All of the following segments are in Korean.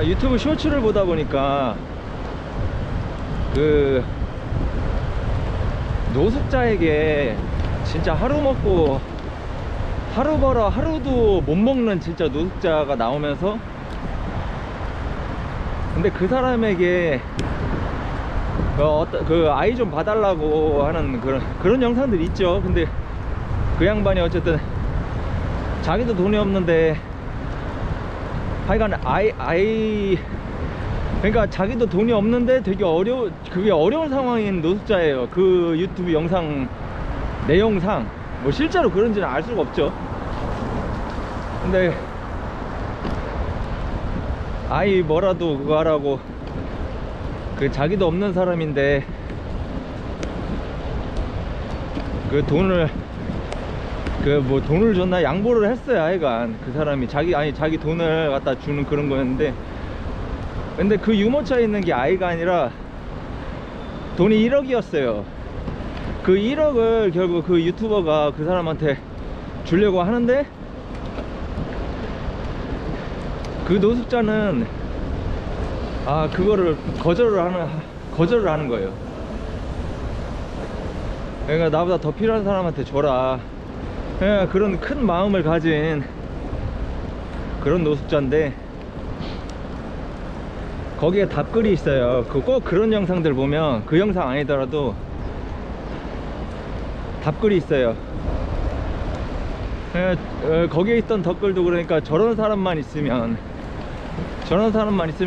유튜브 쇼츠를 보다 보니까 그 노숙자에게 진짜 하루 먹고 하루 벌어 하루도 못 먹는 진짜 노숙자가 나오면서, 근데 그 사람에게 그 아이 좀 봐달라고 하는 그런 영상들이 있죠. 근데 그 양반이 어쨌든 자기도 돈이 없는데, 하여간 그러니까 자기도 돈이 없는데 되게 그게 어려운 상황인 노숙자예요. 그 유튜브 영상 내용상 뭐 실제로 그런지는 알 수가 없죠. 근데 아이 뭐라도 그거 하라고, 그 자기도 없는 사람인데 그 돈을 돈을 줬나 양보를 했어요. 하여간 그 사람이 자기 돈을 갖다 주는 그런 거였는데, 근데 그 유모차에 있는 게 아이가 아니라 돈이 1억이었어요 그 1억을 결국 그 유튜버가 그 사람한테 주려고 하는데, 그 노숙자는 그거를 거절을 하는 거예요. 그러니까 나보다 더 필요한 사람한테 줘라. 그러니까 그런 큰 마음을 가진 그런 노숙자인데, 거기에 답글이 있어요. 꼭 그런 영상들 보면, 그 영상 아니더라도 답글이 있어요. 거기에 있던 댓글도 그러니까 저런 사람만 있으면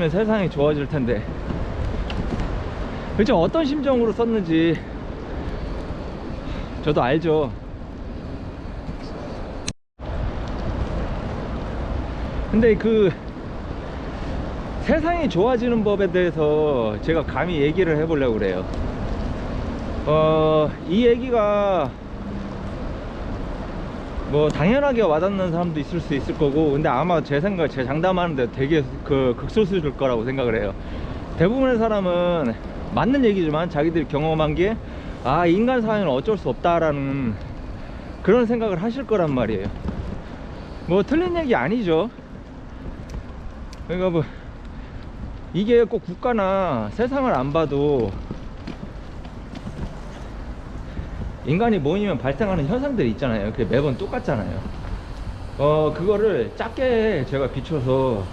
세상이 좋아질 텐데, 그쵸? 어떤 심정으로 썼는지 저도 알죠. 근데 그 세상이 좋아지는 법에 대해서 제가 감히 얘기를 해보려고 그래요. 이 얘기가 뭐 당연하게 와닿는 사람도 있을 수 있을 거고, 근데 아마 제 장담하는데 되게 극소수일 거라고 생각을 해요. 대부분의 사람은 맞는 얘기지만 자기들이 경험한 게 인간 사회는 어쩔 수 없다라는 그런 생각을 하실 거란 말이에요. 뭐 틀린 얘기 아니죠. 그러니까 뭐 이게 꼭 국가나 세상을 안 봐도 인간이 모이면 발생하는 현상들이 있잖아요. 그게 매번 똑같잖아요. 그거를 작게 제가 비춰서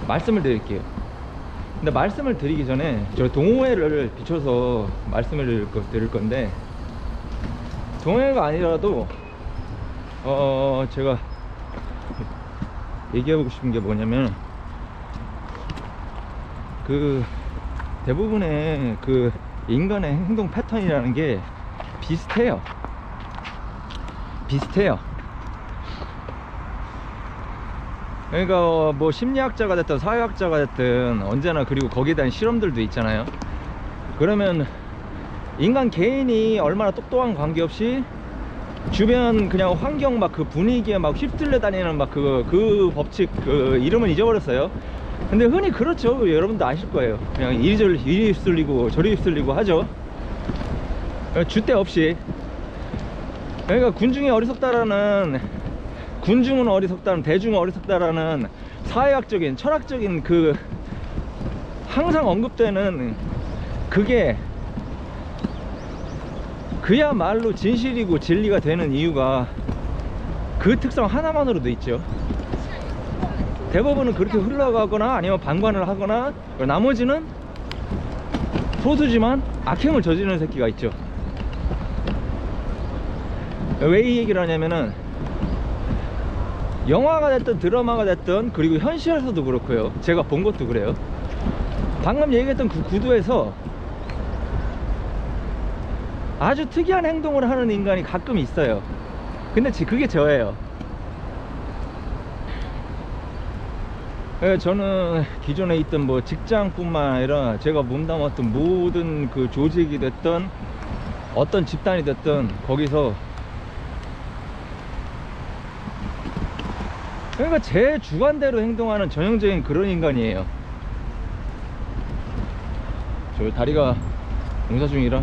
말씀을 드릴게요. 근데 말씀을 드리기 전에 저 동호회를 비춰서 말씀을 드릴 건데, 동호회가 아니라도 제가 얘기해보고 싶은 게 뭐냐면, 그 대부분의 그 인간의 행동 패턴이라는 게 비슷해요. 그러니까 뭐 심리학자가 됐든 사회학자가 됐든 언제나, 그리고 거기에 대한 실험들도 있잖아요. 그러면 인간 개인이 얼마나 똑똑한 관계없이 주변 그냥 환경 그 분위기에 휩쓸려 다니는 그 법칙, 그 이름은 잊어버렸어요. 근데 흔히 그렇죠. 여러분도 아실 거예요. 그냥 이리 휩쓸리고 저리 휩쓸리고 하죠. 줏대 없이. 그러니까 군중은 어리석다는, 대중은 어리석다라는 사회학적인, 철학적인 항상 언급되는 그게 그야말로 진실이고 진리가 되는 이유가 그 특성 하나만으로도 있죠. 대부분은 그렇게 흘러가거나 아니면 방관을 하거나, 나머지는 소수지만 악행을 저지르는 새끼가 있죠. 왜 이 얘기를 하냐면은, 영화가 됐든 드라마가 됐든, 그리고 현실에서도 그렇고요, 제가 본 것도 그래요. 방금 얘기했던 그 구도에서 아주 특이한 행동을 하는 인간이 가끔 있어요. 근데 그게 저예요. 저는 기존에 있던 뭐 직장뿐만 아니라 제가 몸담았던 모든 그 조직이 됐든 어떤 집단이 됐든 거기서, 그러니까 제 주관대로 행동하는 전형적인 그런 인간이에요. 저 다리가 공사 중이라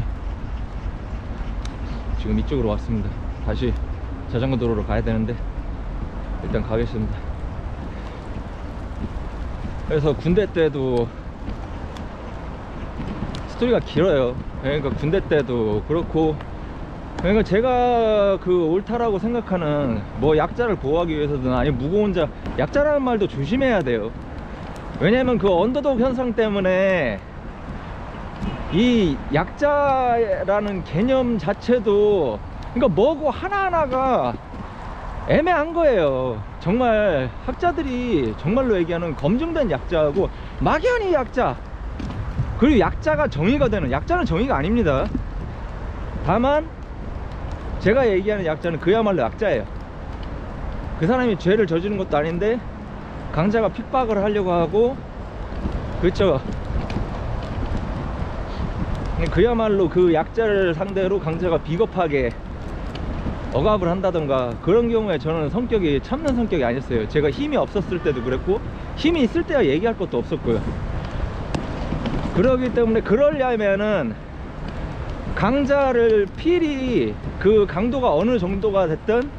지금 이쪽으로 왔습니다. 다시 자전거 도로로 가야 되는데 일단 가겠습니다. 그래서 군대 때도 스토리가 길어요. 그러니까 군대 때도 그렇고, 그러니까 제가 그 옳다라고 생각하는 뭐 약자를 보호하기 위해서든 아니 무거운 자, 약자라는 말도 조심해야 돼요. 왜냐면 그 언더독 현상 때문에 이 약자라는 개념 자체도, 그러니까 뭐고 하나하나가 애매한 거예요. 정말 학자들이 정말로 얘기하는 검증된 약자하고 막연히 약자, 그리고 약자가 정의가 되는, 약자는 정의가 아닙니다. 다만 제가 얘기하는 약자는 그야말로 약자예요. 그 사람이 죄를 저지른 것도 아닌데 강자가 핍박을 하려고 하고, 그렇죠, 그야말로 그 약자를 상대로 강자가 비겁하게 억압을 한다던가, 그런 경우에 저는 성격이 참는 성격이 아니었어요. 제가 힘이 없었을 때도 그랬고 힘이 있을 때야 얘기할 것도 없었고요. 그러기 때문에 그러려면은 강자를 필히 그 강도가 어느 정도가 됐든,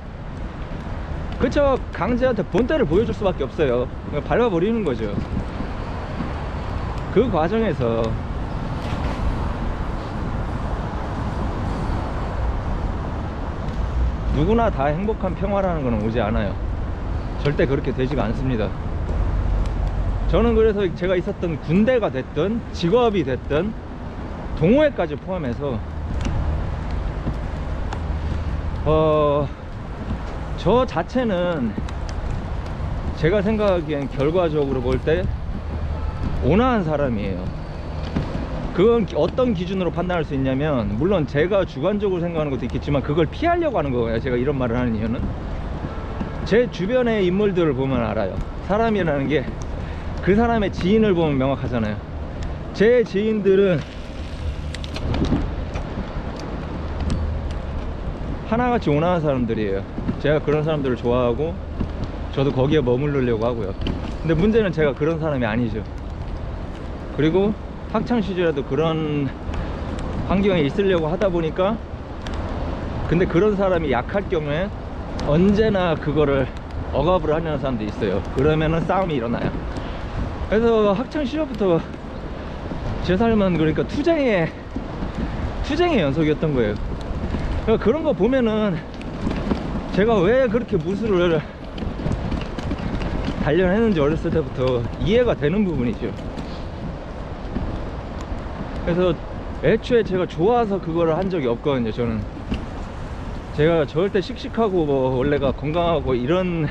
그쵸, 강자한테 본때를 보여줄 수밖에 없어요. 밟아버리는 거죠. 그 과정에서 누구나 다 행복한 평화라는 건 오지 않아요. 절대 그렇게 되지가 않습니다. 저는 그래서 제가 있었던 군대가 됐든 직업이 됐든 동호회까지 포함해서 저 자체는 제가 생각하기엔 결과적으로 볼 때 온화한 사람이에요. 그건 어떤 기준으로 판단할 수 있냐면, 물론 제가 주관적으로 생각하는 것도 있겠지만 그걸 피하려고 하는 거예요. 제가 이런 말을 하는 이유는 제 주변의 인물들을 보면 알아요. 사람이라는 게 그 사람의 지인을 보면 명확하잖아요. 제 지인들은 하나같이 온화한 사람들이에요. 제가 그런 사람들을 좋아하고 저도 거기에 머무르려고 하고요. 근데 문제는 제가 그런 사람이 아니죠. 그리고 학창시절에도 그런 환경에 있으려고 하다 보니까, 근데 그런 사람이 약할 경우에 언제나 그거를 억압을 하려는 사람도 있어요. 그러면은 싸움이 일어나요. 그래서 학창시절부터 제 삶은 그러니까 투쟁의 연속이었던 거예요. 그러니까 그런 거 보면은 제가 왜 그렇게 무술을 단련했는지 어렸을 때부터 이해가 되는 부분이죠. 그래서 애초에 제가 좋아서 그거를 한 적이 없거든요. 저는 제가 절대 씩씩하고 뭐 원래가 건강하고 이런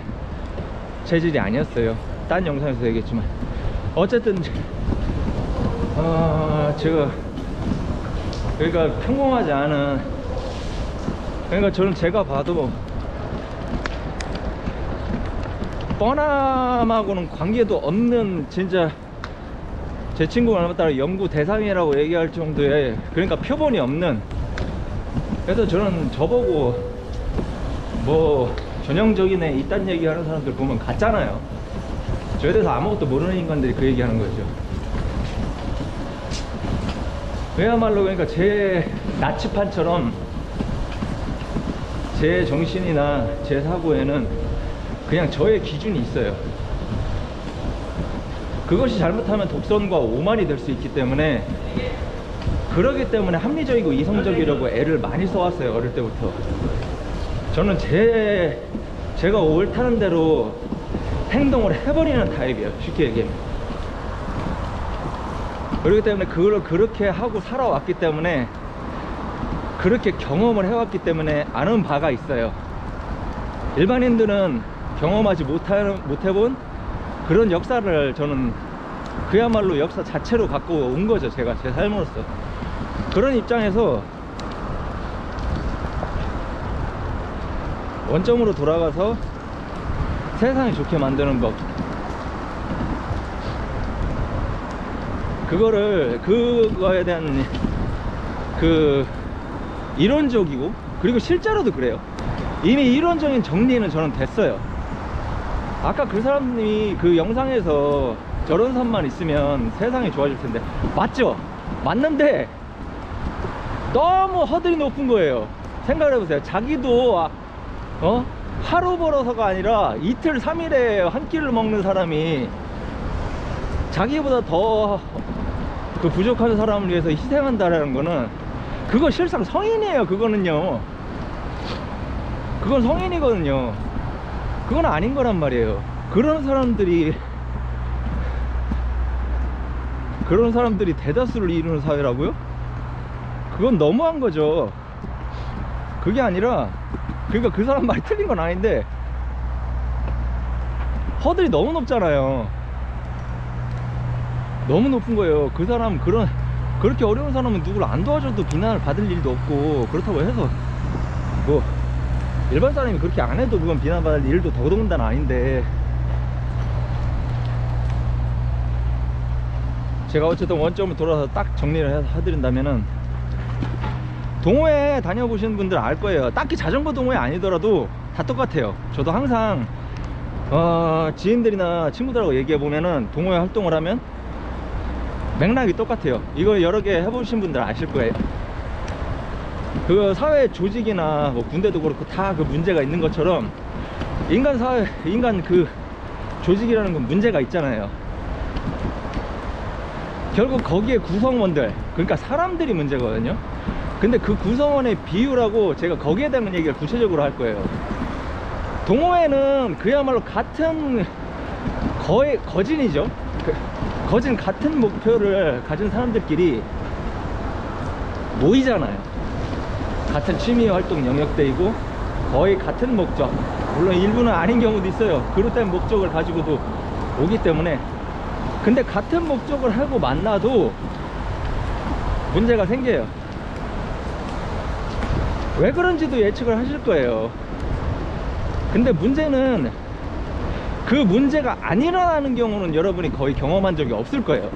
체질이 아니었어요. 딴 영상에서 얘기했지만 어쨌든 제가 그러니까 평범하지 않은, 그러니까 저는 제가 봐도 뻔함하고는 관계도 없는, 진짜 제 친구가 얼마 따라 연구 대상이라고 얘기할 정도의, 그러니까 표본이 없는, 그래서 저는 저보고 뭐 전형적인 애 이딴 얘기 하는 사람들 보면 같잖아요. 저에 대해서 아무것도 모르는 인간들이 그 얘기 하는 거죠. 그야말로 그러니까 제 나치판처럼 제 정신이나 제 사고에는 그냥 저의 기준이 있어요. 그것이 잘못하면 독선과 오만이 될 수 있기 때문에, 그러기 때문에 합리적이고 이성적이라고 애를 많이 써왔어요. 어릴 때부터 저는 제가 옳다는 대로 행동을 해버리는 타입이에요. 쉽게 얘기하면. 그렇기 때문에 그걸 그렇게 하고 살아왔기 때문에, 그렇게 경험을 해왔기 때문에 아는 바가 있어요. 일반인들은 경험하지 못해본 그런 역사를 저는 그야말로 역사 자체로 갖고 온 거죠. 제가 제 삶으로서. 그런 입장에서 원점으로 돌아가서 세상이 좋게 만드는 법, 그거에 대한 그 이론적이고, 그리고 실제로도 그래요. 이미 이론적인 정리는 저는 됐어요. 아까 그 사람이 그 영상에서 저런 사람만 있으면 세상이 좋아질 텐데, 맞죠? 맞는데 너무 허들이 높은 거예요. 생각을 해보세요. 자기도 하루 벌어서가 아니라 이틀 3일에 한 끼를 먹는 사람이 자기보다 더 그 부족한 사람을 위해서 희생한다라는 거는 그거 실상 성인이에요. 그거는요, 그건 성인이거든요. 그건 아닌 거란 말이에요. 그런 사람들이 대다수를 이루는 사회라고요? 그건 너무한 거죠. 그게 아니라, 그러니까 그 사람 말이 틀린 건 아닌데 허들이 너무 높잖아요. 너무 높은 거예요. 그 사람, 그렇게 어려운 사람은 누구를 안 도와줘도 비난을 받을 일도 없고, 그렇다고 해서 뭐 일반 사람이 그렇게 안 해도 그건 비난받을 일도 더더군다나 아닌데, 제가 어쨌든 원점을 돌아서 딱 정리를 해드린다면은, 동호회 다녀보시는 분들 알 거예요. 딱히 자전거 동호회 아니더라도 다 똑같아요. 저도 항상 지인들이나 친구들하고 얘기해보면은 동호회 활동을 하면 맥락이 똑같아요. 이거 여러 개 해보신 분들 아실 거예요. 그 사회 조직이나 뭐 군대도 그렇고 다 그 문제가 있는 것처럼, 인간 그 조직이라는 건 문제가 있잖아요. 결국 거기에 구성원들, 그러니까 사람들이 문제거든요. 근데 그 구성원의 비율하고 제가 거기에 대한 얘기를 구체적으로 할 거예요. 동호회는 그야말로 같은 거진이죠. 거진 같은 목표를 가진 사람들끼리 모이잖아요. 같은 취미 활동 영역대이고 거의 같은 목적, 물론 일부는 아닌 경우도 있어요. 그릇된 목적을 가지고도 오기 때문에. 근데 같은 목적을 하고 만나도 문제가 생겨요. 왜 그런지도 예측을 하실 거예요. 근데 문제는, 그 문제가 안 일어나는 경우는 여러분이 거의 경험한 적이 없을 거예요.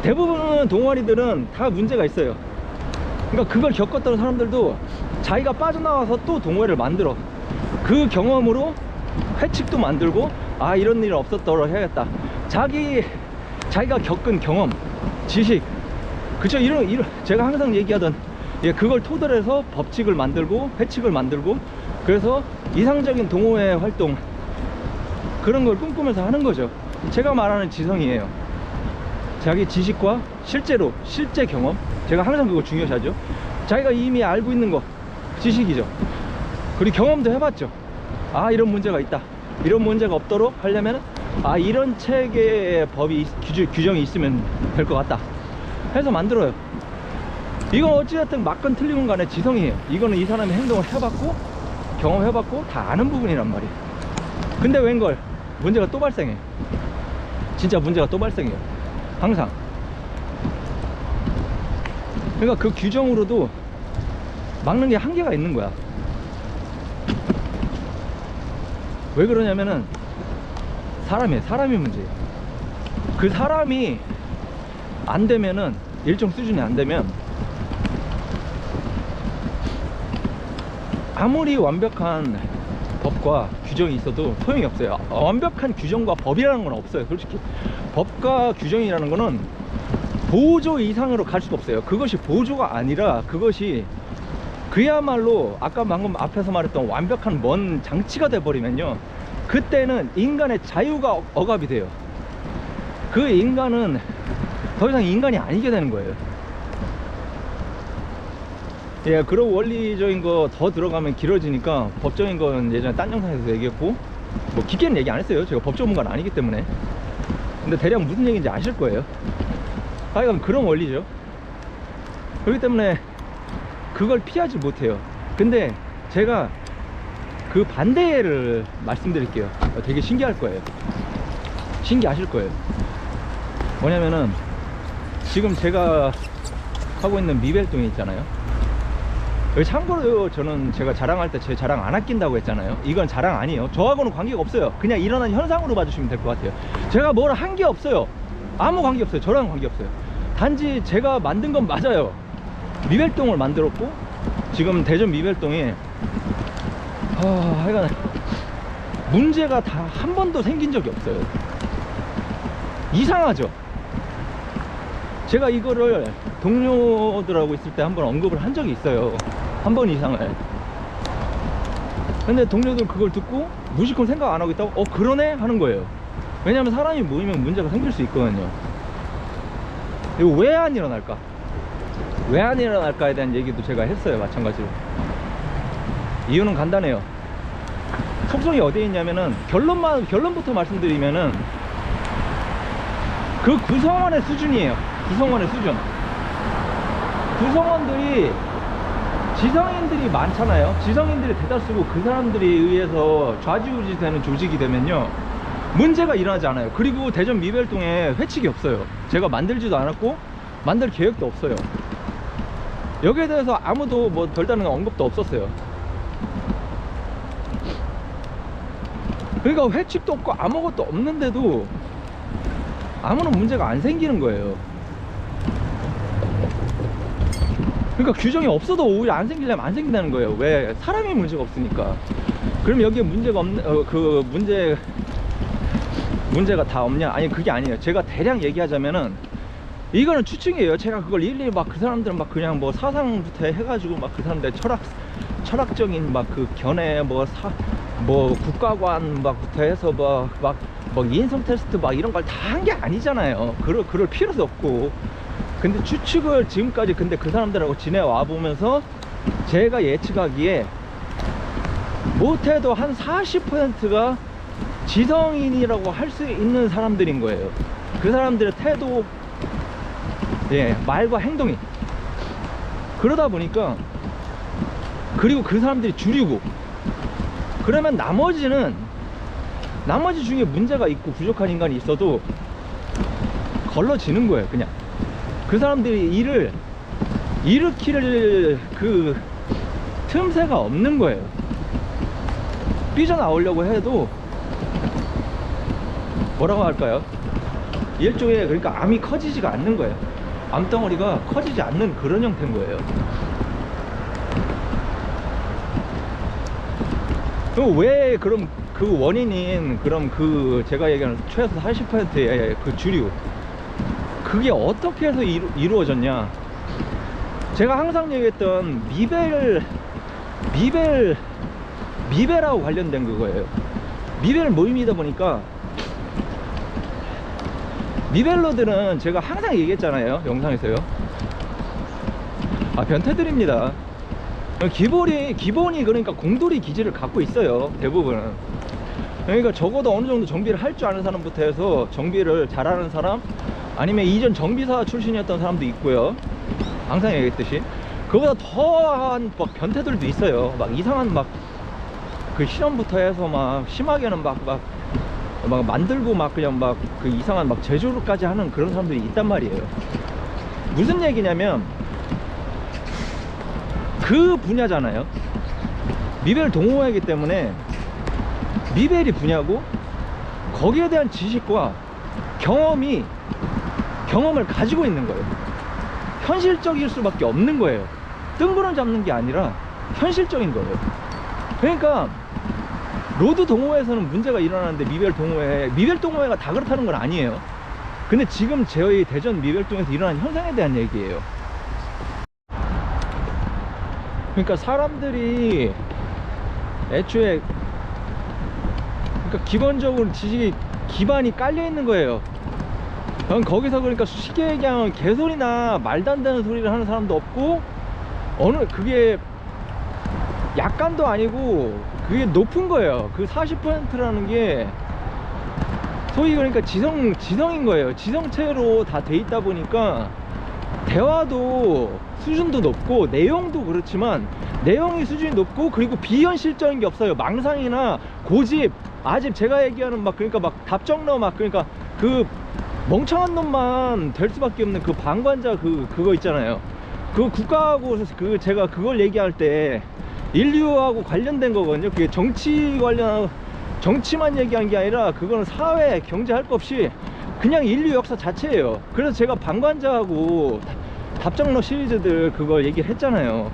대부분 동아리들은 다 문제가 있어요. 그러니까 그걸 겪었던 사람들도 자기가 빠져나와서 또 동호회를 만들어. 그 경험으로 회칙도 만들고, 아, 이런 일은 없었더라 해야겠다. 자기가 겪은 경험, 지식, 그쵸? 이런 제가 항상 얘기하던, 그걸 토대로 해서 법칙을 만들고 회칙을 만들고, 그래서 이상적인 동호회 활동, 그런 걸 꿈꾸면서 하는 거죠. 제가 말하는 지성이에요. 자기 지식과 실제 경험, 제가 항상 그거 중요시하죠. 자기가 이미 알고 있는 거 지식이죠. 그리고 경험도 해봤죠. 아, 이런 문제가 있다, 이런 문제가 없도록 하려면 이런 체계의 법이 규정이 있으면 될 것 같다 해서 만들어요. 이건 어찌됐든 맞건 틀리건 간에 지성이에요. 이거는 이 사람이 행동을 해봤고 경험해봤고 다 아는 부분이란 말이에요. 근데 웬걸 문제가 또 발생해. 진짜 문제가 또 발생해요, 항상. 그러니까 그 규정으로도 막는 게 한계가 있는 거야. 왜 그러냐면은 사람이 문제예요. 그 사람이 안 되면은, 일정 수준이 안 되면 아무리 완벽한 법과 규정이 있어도 소용이 없어요. 완벽한 규정과 법이라는 건 없어요. 솔직히 법과 규정이라는 거는 보조 이상으로 갈 수가 없어요. 그것이 보조가 아니라 그것이 그야말로 아까 방금 앞에서 말했던 완벽한 먼 장치가 돼 버리면요, 그때는 인간의 자유가 억압이 돼요. 그 인간은 더 이상 인간이 아니게 되는 거예요. 그런 원리적인 거 더 들어가면 길어지니까 법적인 건 예전에 딴 영상에서 얘기했고, 뭐 깊게는 얘기 안 했어요. 제가 법 전문가는 아니기 때문에. 근데 대략 무슨 얘기인지 아실 거예요. 하여간 그런 원리죠. 그렇기 때문에 그걸 피하지 못해요. 근데 제가 그 반대를 말씀드릴게요. 되게 신기할 거예요. 신기하실 거예요. 뭐냐면은, 지금 제가 하고 있는 미벨동이 있잖아요. 참고로 저는 제가 자랑할 때 제 자랑 안 아낀다고 했잖아요. 이건 자랑 아니에요. 저하고는 관계가 없어요. 그냥 일어난 현상으로 봐주시면 될 것 같아요. 제가 뭘 한 게 없어요. 아무 관계 없어요. 저랑 관계 없어요. 단지 제가 만든 건 맞아요. 미벨동을 만들었고, 지금 대전 미벨동에 하여간 문제가 다 한 번도 생긴 적이 없어요. 이상하죠? 제가 이거를 동료들하고 있을 때 한번 언급을 한 적이 있어요. 한 번 이상을. 근데 동료들 그걸 듣고 무심코 생각 안 하고 있다고 그러네? 하는 거예요. 왜냐면 사람이 모이면 문제가 생길 수 있거든요. 이거 왜 안 일어날까? 왜 안 일어날까에 대한 얘기도 제가 했어요. 마찬가지로. 이유는 간단해요. 속성이 어디에 있냐면은, 결론부터 말씀드리면은, 그 구성원의 수준이에요. 구성원의 수준. 구성원들이 지성인들이 많잖아요. 지성인들이 대다수고 그 사람들에 의해서 좌지우지 되는 조직이 되면요, 문제가 일어나지 않아요. 그리고 대전 미벨동에 회칙이 없어요. 제가 만들지도 않았고 만들 계획도 없어요. 여기에 대해서 아무도 뭐 별다른 언급도 없었어요. 그러니까 회칙도 없고 아무것도 없는데도 아무런 문제가 안 생기는 거예요. 그러니까 규정이 없어도 오히려 안 생기려면 안 생긴다는 거예요. 왜? 사람이 문제가 없으니까. 그럼 여기에 문제가 없는, 문제가 다 없냐? 아니, 그게 아니에요. 제가 대략 얘기하자면은, 이거는 추측이에요. 제가 그걸 일일이 막 그 사람들은 막 그냥 뭐 사상부터 해가지고 막 그 사람들 철학적인 막 그 견해 뭐 국가관 막부터 해서 막 인성 테스트 막 이런 걸 다 한 게 아니잖아요. 그럴 필요도 없고. 근데 추측을 지금까지 근데 그 사람들하고 지내와 보면서 제가 예측하기에 못해도 한 40%가 지성인이라고 할 수 있는 사람들인 거예요. 그 사람들의 태도, 예, 말과 행동이. 그러다 보니까, 그리고 그 사람들이 주류고, 그러면 나머지 중에 문제가 있고 부족한 인간이 있어도 걸러지는 거예요. 그냥 그 사람들이 일을 일으킬 그 틈새가 없는 거예요. 삐져나오려고 해도 뭐라고 할까요? 일종의, 그러니까 암이 커지지가 않는 거예요. 암덩어리가 커지지 않는 그런 형태인 거예요. 그럼 왜, 그럼 그 원인인, 그럼 그 제가 얘기하는 최소 80%의 그 주류, 그게 어떻게 해서 이루어졌냐? 제가 항상 얘기했던 미벨하고 관련된 그거예요. 미벨 모임이다 보니까, 미벨러들은 제가 항상 얘기했잖아요. 영상에서요. 변태들입니다. 기본이 그러니까 공돌이 기질을 갖고 있어요. 대부분은. 그러니까 적어도 어느 정도 정비를 할 줄 아는 사람부터 해서 정비를 잘하는 사람, 아니면 이전 정비사 출신이었던 사람도 있고요. 항상 얘기했듯이 그보다 더한 막 변태들도 있어요. 막 이상한 막 그 실험부터 해서 막 심하게는 막 만들고 막 그냥 막 그 이상한 막 제조까지 하는 그런 사람들이 있단 말이에요. 무슨 얘기냐면, 그 분야잖아요. 미벨 동호회이기 때문에 미벨이 분야고, 거기에 대한 지식과 경험을 가지고 있는 거예요. 현실적일 수밖에 없는 거예요. 뜬구름 잡는 게 아니라 현실적인 거예요. 그러니까 로드 동호회에서는 문제가 일어나는데 미벨 동호회가 다 그렇다는 건 아니에요. 근데 지금 저희 대전 미벨동에서 일어난 현상에 대한 얘기예요. 그러니까 사람들이 애초에, 그러니까 기본적으로 지식이 기반이 깔려 있는 거예요. 거기서 그러니까 쉽게 얘기하면 개소리나 말도 안 되는 소리를 하는 사람도 없고, 그게 약간도 아니고 그게 높은 거예요. 그 40%라는 게 소위 그러니까 지성인 거예요. 지성체로 다 돼 있다 보니까 대화도 수준도 높고, 내용도 그렇지만 내용이 수준이 높고, 그리고 비현실적인 게 없어요. 망상이나 고집, 아집, 제가 얘기하는 막 그러니까 막 답정너 막 그러니까 그 멍청한 놈만 될 수밖에 없는 그 방관자 그거 있잖아요. 그 국가하고 그 제가 그걸 얘기할 때 인류하고 관련된 거거든요. 그게 정치만 얘기한 게 아니라 그거는 사회, 경제 할 것 없이 그냥 인류 역사 자체예요. 그래서 제가 방관자하고 답정너 시리즈들 그걸 얘기를 했잖아요.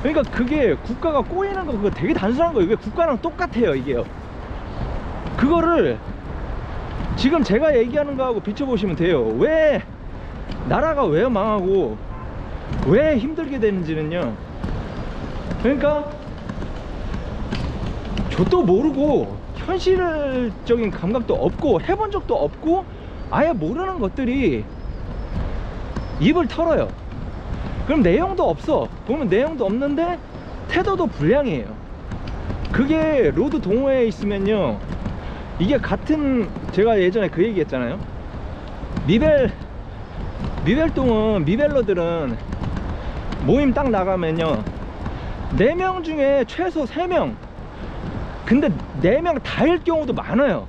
그러니까 그게 국가가 꼬이는 거, 그거 되게 단순한 거예요. 이게 국가랑 똑같아요, 이게요. 그거를 지금 제가 얘기하는 거하고 비춰보시면 돼요. 왜 나라가 왜 망하고 왜 힘들게 되는지는요, 그러니까 저도 모르고 현실적인 감각도 없고 해본 적도 없고 아예 모르는 것들이 입을 털어요. 그럼 내용도 없어. 보면 내용도 없는데 태도도 불량이에요. 그게 로드 동호회에 있으면요, 이게 같은, 제가 예전에 그 얘기 했잖아요. 미벨동은, 미벨러들은 모임 딱 나가면요 4명 중에 최소 3명, 근데 4명 다일 경우도 많아요.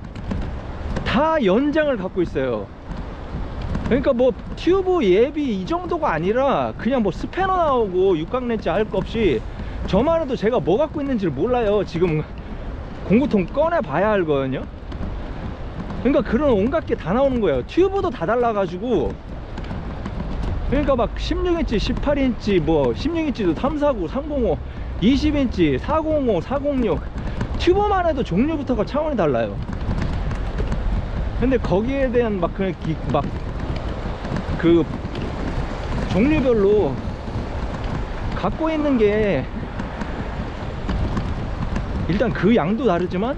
다 연장을 갖고 있어요. 그러니까 뭐 튜브 예비 이 정도가 아니라 그냥 뭐 스패너 나오고 육각렌치 할 거 없이, 저만 해도 제가 뭐 갖고 있는지를 몰라요. 지금 공구통 꺼내 봐야 알거든요. 그러니까 그런 온갖 게 다 나오는 거예요. 튜브도 다 달라가지고. 그러니까 막 16인치, 18인치, 뭐 16인치도 349, 305, 20인치, 405, 406, 튜브만 해도 종류부터가 차원이 달라요. 근데 거기에 대한 막 그 종류별로 갖고 있는 게 일단 그 양도 다르지만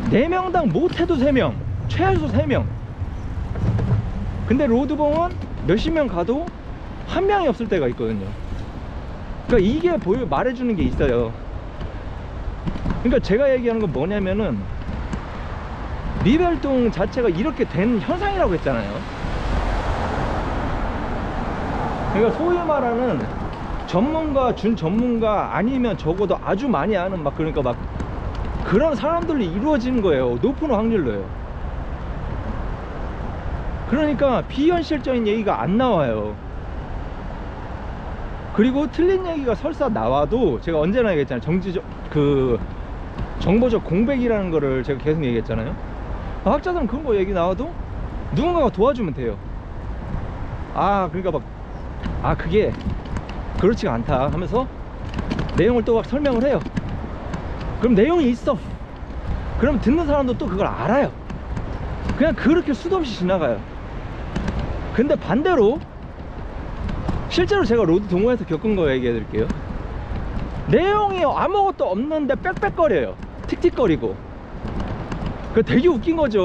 4명당 못해도 3명, 최소 3명. 근데 로드봉은 몇십 명 가도 한 명이 없을 때가 있거든요. 그러니까 이게 말해주는 게 있어요. 그러니까 제가 얘기하는 건 뭐냐면은, 미벨동 자체가 이렇게 된 현상이라고 했잖아요. 그러니까 소위 말하는 전문가, 준전문가 아니면 적어도 아주 많이 아는 막, 그러니까 막 그런 사람들로 이루어지는 거예요. 높은 확률로요. 그러니까 비현실적인 얘기가 안 나와요. 그리고 틀린 얘기가 설사 나와도, 제가 언제나 얘기했잖아요. 정보적 공백이라는 거를 제가 계속 얘기했잖아요. 학자들은 그런 거 얘기 나와도 누군가가 도와주면 돼요. 그러니까 막 그게 그렇지가 않다 하면서 내용을 또 막 설명을 해요. 그럼 내용이 있어. 그럼 듣는 사람도 또 그걸 알아요. 그냥 그렇게 수도 없이 지나가요. 근데 반대로 실제로 제가 로드 동호회에서 겪은 거 얘기해 드릴게요. 내용이 아무것도 없는데 빽빽거려요. 틱틱거리고. 그 되게 웃긴 거죠.